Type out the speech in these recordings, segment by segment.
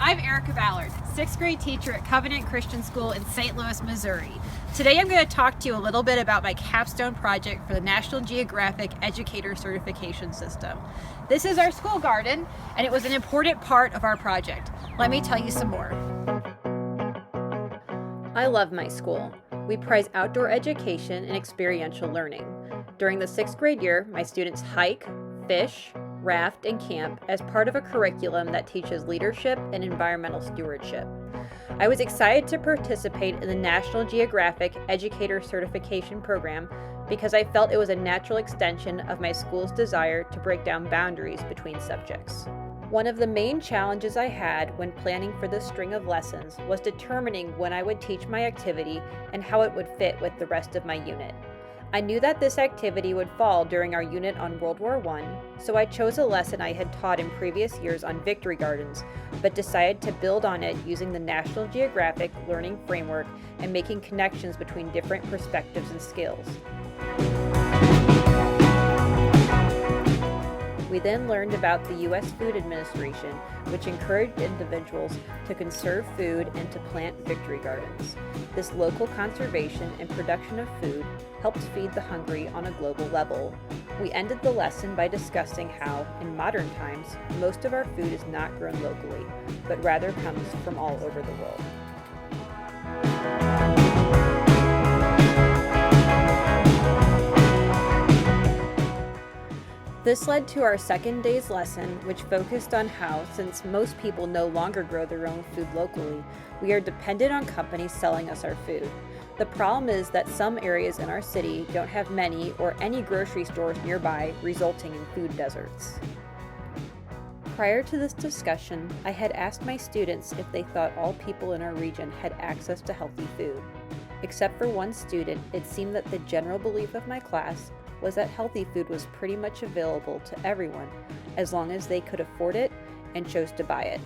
I'm Erica Ballard, 6th grade teacher at Covenant Christian School in St. Louis, Missouri. Today I'm going to talk to you a little bit about my capstone project for the National Geographic Educator Certification System. This is our school garden, and it was an important part of our project. Let me tell you some more. I love my school. We prize outdoor education and experiential learning. During the 6th grade year, my students hike, fish, raft, and camp as part of a curriculum that teaches leadership and environmental stewardship. I was excited to participate in the National Geographic Educator Certification Program because I felt it was a natural extension of my school's desire to break down boundaries between subjects. One of the main challenges I had when planning for this string of lessons was determining when I would teach my activity and how it would fit with the rest of my unit. I knew that this activity would fall during our unit on World War I, so I chose a lesson I had taught in previous years on victory gardens, but decided to build on it using the National Geographic Learning Framework and making connections between different perspectives and skills. We then learned about the U.S. Food Administration, which encouraged individuals to conserve food and to plant victory gardens. This local conservation and production of food helps feed the hungry on a global level. We ended the lesson by discussing how, in modern times, most of our food is not grown locally, but rather comes from all over the world. This led to our second day's lesson, which focused on how, since most people no longer grow their own food locally, we are dependent on companies selling us our food. The problem is that some areas in our city don't have many or any grocery stores nearby, resulting in food deserts. Prior to this discussion, I had asked my students if they thought all people in our region had access to healthy food. Except for one student, it seemed that the general belief of my class was that healthy food was pretty much available to everyone as long as they could afford it and chose to buy it.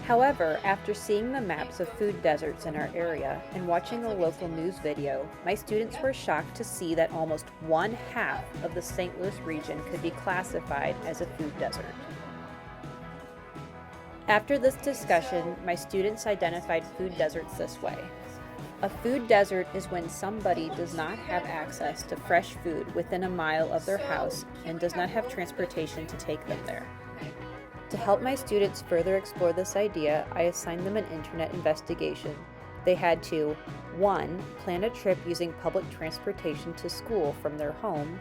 However, after seeing the maps of food deserts in our area and watching a local news video, my students were shocked to see that almost 1/2 of the St. Louis region could be classified as a food desert. After this discussion, my students identified food deserts this way. A food desert is when somebody does not have access to fresh food within a mile of their house and does not have transportation to take them there. To help my students further explore this idea, I assigned them an internet investigation. They had to 1. Plan a trip using public transportation to school from their home,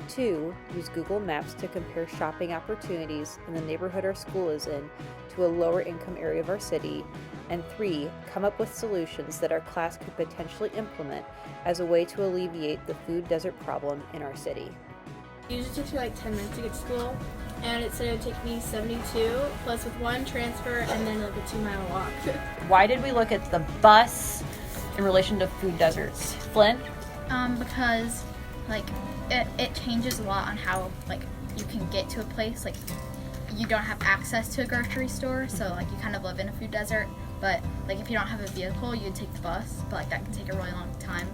2. Use Google Maps to compare shopping opportunities in the neighborhood our school is in to a lower income area of our city, and 3. Come up with solutions that our class could potentially implement as a way to alleviate the food desert problem in our city. It usually takes me like 10 minutes to get to school, and it said it would take me 72, plus with one transfer and then like a 2-mile walk. Why did we look at the bus in relation to food deserts? Flynn? Because like it changes a lot on how like you can get to a place. Like you don't have access to a grocery store, so like you kind of live in a food desert. But like if you don't have a vehicle, you'd take the bus, but like that can take a really long time.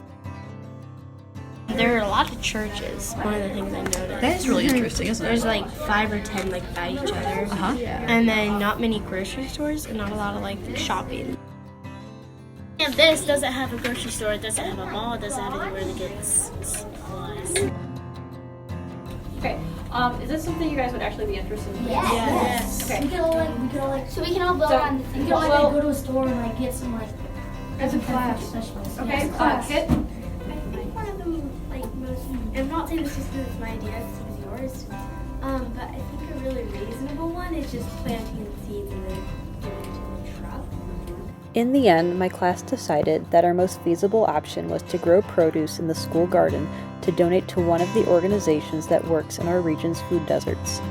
There are a lot of churches. One of the things I noticed. That is really interesting, isn't it? There's like 5 or 10 like by each other. Uh-huh. And then not many grocery stores and not a lot of like shopping. And this doesn't have a grocery store, it doesn't have a mall, it doesn't have anywhere to get supplies. Okay. Is this something you guys would actually be interested in? Yes. Okay. We could all go to a store and like get some like As a class. Okay, Kit? I think one of them, like most, I'm not saying this is because it's my idea, this was yours, but I think a really reasonable one is just planting the seeds and then giving it to the shrub. In the end, my class decided that our most feasible option was to grow produce in the school garden to donate to one of the organizations that works in our region's food deserts.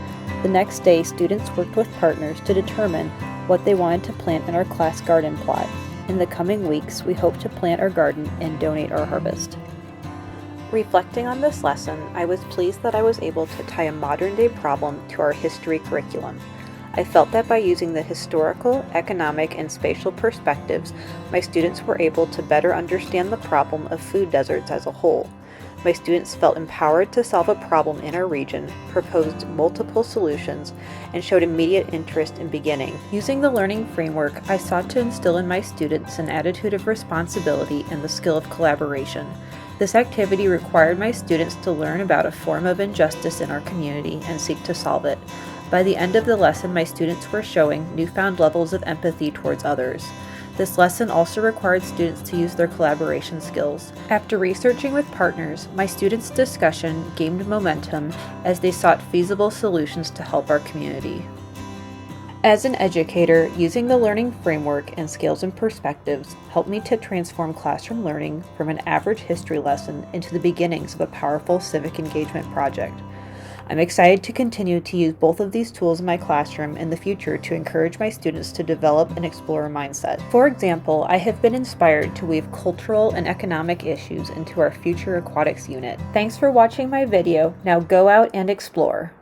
The next day, students worked with partners to determine what they wanted to plant in our class garden plot. In the coming weeks, we hope to plant our garden and donate our harvest. Reflecting on this lesson, I was pleased that I was able to tie a modern-day problem to our history curriculum. I felt that by using the historical, economic, and spatial perspectives, my students were able to better understand the problem of food deserts as a whole. my students felt empowered to solve a problem in our region, proposed multiple solutions, and showed immediate interest in beginning. Using the learning framework, I sought to instill in my students an attitude of responsibility and the skill of collaboration. This activity required my students to learn about a form of injustice in our community and seek to solve it. By the end of the lesson, my students were showing newfound levels of empathy towards others. This lesson also required students to use their collaboration skills. After researching with partners, my students' discussion gained momentum as they sought feasible solutions to help our community. As an educator, using the learning framework and scales and perspectives helped me to transform classroom learning from an average history lesson into the beginnings of a powerful civic engagement project. I'm excited to continue to use both of these tools in my classroom in the future to encourage my students to develop and explore a mindset. For example, I have been inspired to weave cultural and economic issues into our future aquatics unit. Thanks for watching my video. Now go out and explore.